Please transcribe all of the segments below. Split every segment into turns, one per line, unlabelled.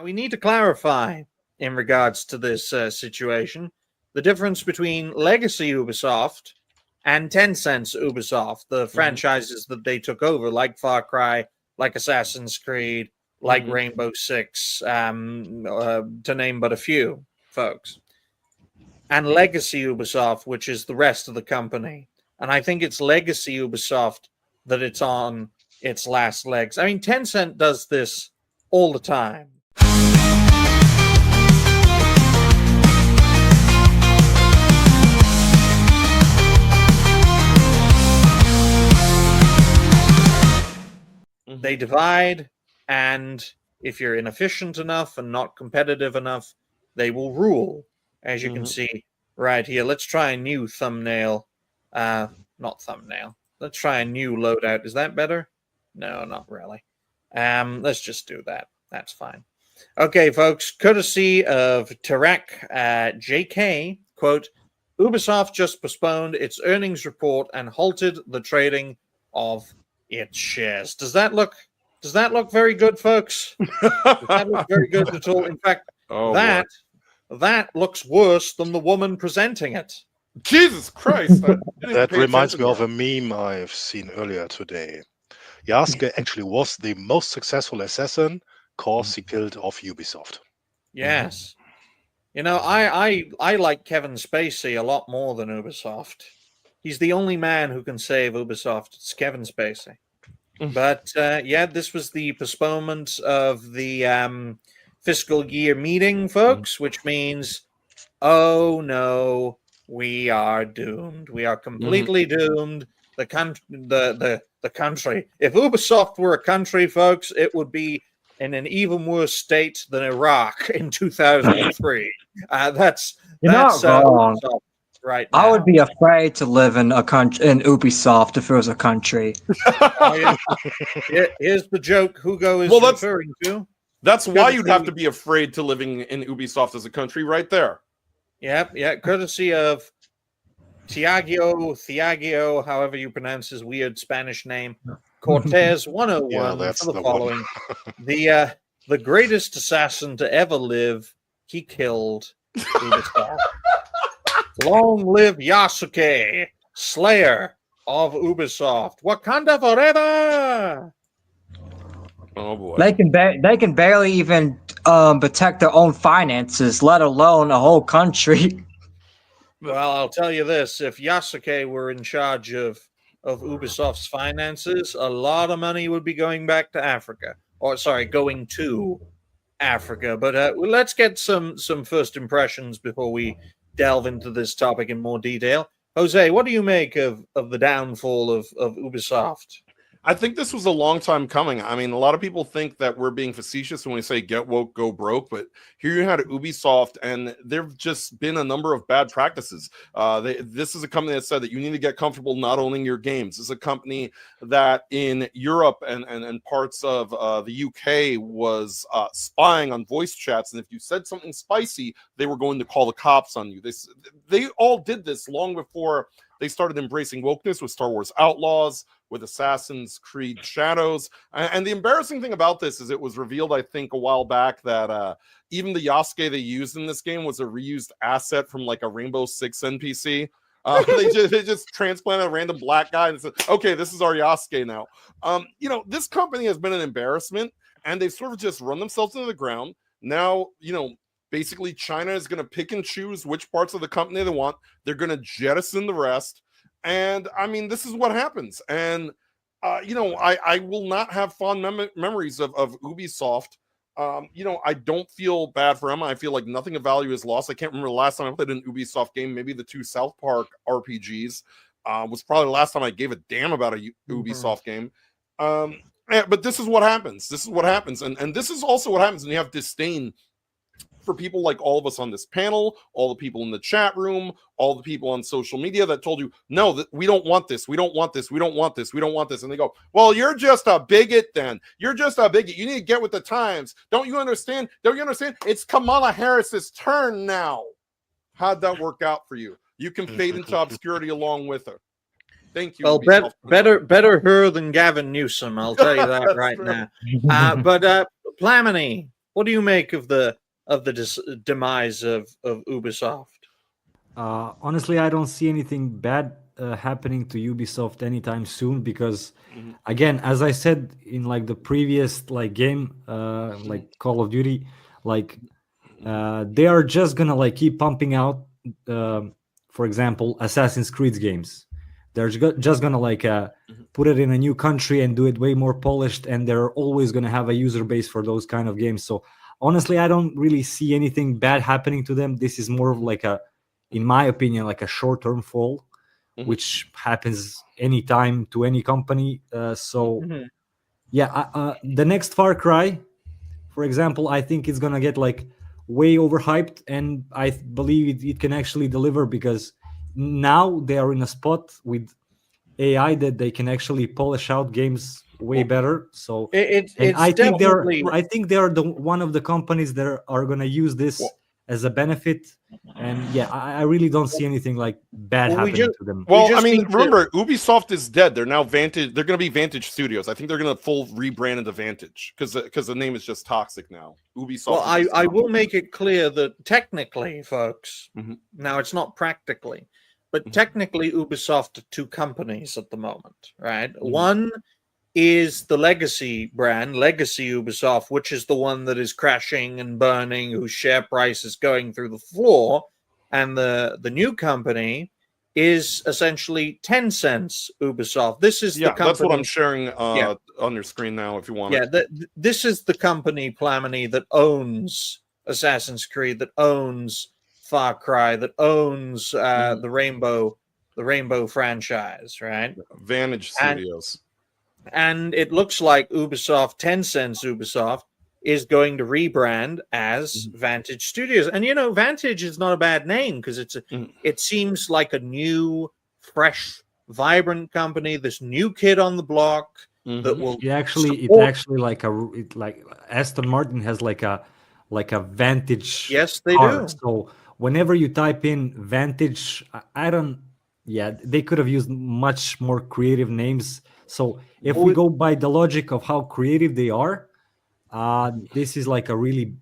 we need to clarify in regards to this situation the difference between legacy Ubisoft and Tencent's Ubisoft, the franchises that they took over, like Far Cry, like Assassin's Creed, like Rainbow Six, to name but a few, folks. And legacy Ubisoft, which is the rest of the company. And I think it's legacy Ubisoft that it's on its last legs. I mean, Tencent does this all the time. They divide, and if you're inefficient enough and not competitive enough, they will rule. As you can see right here. Let's try a new thumbnail. Not thumbnail. Let's try a new loadout. Is that better? No, not really. Let's just do that. That's fine. Okay, folks. Courtesy of Tarek JK, quote, Ubisoft just postponed its earnings report and halted the trading of its shares. Does that look very good, folks? Does that look very good at all? In fact, that looks worse than the woman presenting it.
Jesus Christ.
That reminds me of a meme I've seen earlier today. Yasuke actually was the most successful assassin because he killed off Ubisoft.
Yes. You know, I like Kevin Spacey a lot more than Ubisoft. He's the only man who can save Ubisoft. It's Kevin Spacey. But, yeah, this was the postponement of the fiscal year meeting, folks, which means, oh, no, we are doomed. We are completely doomed. The country. If Ubisoft were a country, folks, it would be in an even worse state than Iraq in 2003. That's
wrong.
Ubisoft right now.
I would be afraid to live in a country in Ubisoft if it was a country.
Here's the joke Hugo is referring to.
That's why you'd have to be afraid to living in Ubisoft as a country right there.
Yeah, courtesy of Thiago, however you pronounce his weird Spanish name, Cortez 101 for the following. The greatest assassin to ever live, he killed Ubisoft. Long live Yasuke, slayer of Ubisoft. Wakanda forever!
Oh boy.
They can barely even protect their own finances, let alone a whole country.
Well, I'll tell you this: if Yasuke were in charge of Ubisoft's finances, a lot of money would be going back to Africa. Going to Africa. But let's get some first impressions before we delve into this topic in more detail. Jose, what do you make of the downfall of Ubisoft?
I think this was a long time coming. I mean, a lot of people think that we're being facetious when we say get woke, go broke, but here you had Ubisoft, and there've just been a number of bad practices. This is a company that said that you need to get comfortable not owning your games. This is a company that in Europe and parts of the UK was spying on voice chats, and if you said something spicy, they were going to call the cops on you. They all did this long before they started embracing wokeness with Star Wars Outlaws, with Assassin's Creed Shadows. And the embarrassing thing about this is it was revealed, I think, a while back that even the Yasuke they used in this game was a reused asset from like a Rainbow Six NPC. They just transplanted a random black guy and said, okay, this is our Yasuke now. This company has been an embarrassment, and they've sort of just run themselves into the ground. Now, basically China is going to pick and choose which parts of the company they want. They're going to jettison the rest. And I mean, this is what happens. And, I will not have fond memories of Ubisoft. I don't feel bad for Emma. I feel like nothing of value is lost. I can't remember the last time I played an Ubisoft game. Maybe the 2 South Park RPGs was probably the last time I gave a damn about a Ubisoft game. But this is what happens. This is what happens. And this is also what happens when you have disdain for people like all of us on this panel, all the people in the chat room, all the people on social media that told you, no, we don't want this. We don't want this. We don't want this. We don't want this. And they go, well, you're just a bigot then. You're just a bigot. You need to get with the times. Don't you understand? Don't you understand? It's Kamala Harris's turn now. How'd that work out for you? You can fade into obscurity along with her. Thank you.
Well, better her than Gavin Newsom. I'll tell you that right now. But Plamini, What do you make of the demise of Ubisoft?
Honestly, I don't see anything bad happening to Ubisoft anytime soon because, again, as I said in like the previous like game, like Call of Duty, like they are just gonna like keep pumping out, for example, Assassin's Creed games. They're just gonna like put it in a new country and do it way more polished, and they're always gonna have a user base for those kind of games. So honestly, I don't really see anything bad happening to them. This is more of like in my opinion, like a short-term fall, which happens anytime to any company. The next Far Cry, for example, I think it's gonna get like way overhyped, and I believe it can actually deliver because now they are in a spot with AI that they can actually polish out games way better. So I think they're one of the companies that are gonna use this as a benefit. And yeah, I really don't see anything like bad happening to them.
Well, I mean, remember, Ubisoft is dead. They're now Vantage. They're going to be Vantage Studios. I think they're going to full rebrand into Vantage because the name is just toxic now. Ubisoft.
Well, I will make it clear that technically, folks, now it's not practically, but technically Ubisoft are two companies at the moment, right? One is the legacy brand, Legacy Ubisoft, which is the one that is crashing and burning, whose share price is going through the floor. And the new company is essentially Tencent's Ubisoft. This is the company.
That's what I'm sharing on your screen now if you want.
Yeah, this is the company, Plamini, that owns Assassin's Creed, that owns Far Cry, that owns the Rainbow franchise, right?
Vantage Studios.
And it looks like Ubisoft, Tencent's Ubisoft, is going to rebrand as Vantage Studios. And Vantage is not a bad name because it seems like a new, fresh, vibrant company. This new kid on the block that will
like Aston Martin has like a Vantage.
Yes, they
car.
do.
So whenever you type in Vantage, they could have used much more creative names. So if we go by the logic of how creative they are, this is like a really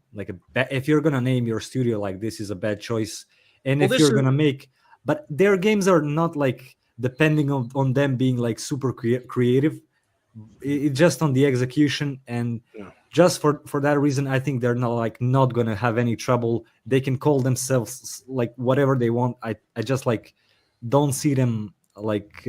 if you're gonna name your studio like this is a bad choice. And if you're gonna make, but their games are not like depending on them being like super creative. It's just on the execution, and just for that reason, I think they're not gonna have any trouble. They can call themselves like whatever they want. I just like don't see them like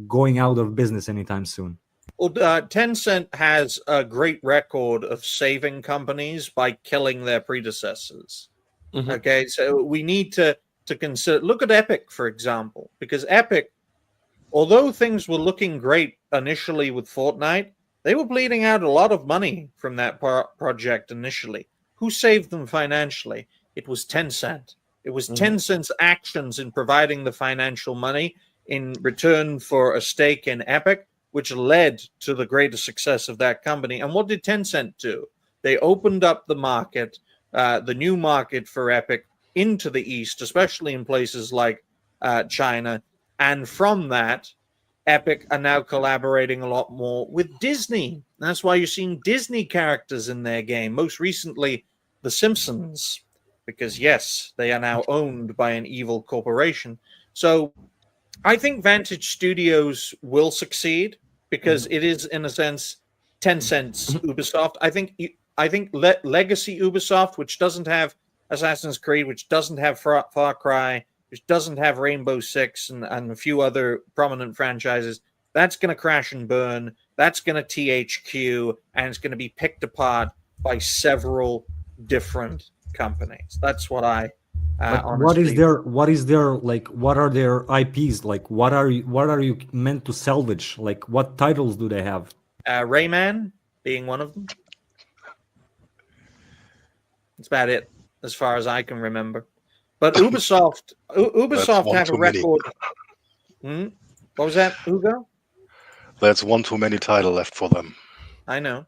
going out of business anytime soon.
Well, Tencent has a great record of saving companies by killing their predecessors. Okay, so we need to consider. Look at Epic, for example, because Epic, although things were looking great initially with Fortnite, they were bleeding out a lot of money from that project initially. Who saved them financially? It was Tencent. It was Tencent's actions in providing the financial money in return for a stake in Epic, which led to the greater success of that company. And what did Tencent do? They opened up the market, the new market for Epic, into the East, especially in places like China. And from that, Epic are now collaborating a lot more with Disney. That's why you're seeing Disney characters in their game. Most recently, The Simpsons, because yes, they are now owned by an evil corporation. So I think Vantage Studios will succeed because it is, in a sense, Tencent's Ubisoft. I think Legacy Ubisoft, which doesn't have Assassin's Creed, which doesn't have Far Cry, which doesn't have Rainbow Six and a few other prominent franchises, that's going to crash and burn. That's going to THQ, and it's going to be picked apart by several different companies. That's what I
what is their like? What are their IPs like? What are you meant to salvage? Like, what titles do they have?
Rayman being one of them. That's about it, as far as I can remember. But Ubisoft have a record. What was that, Hugo?
That's one too many title left for them.
I know.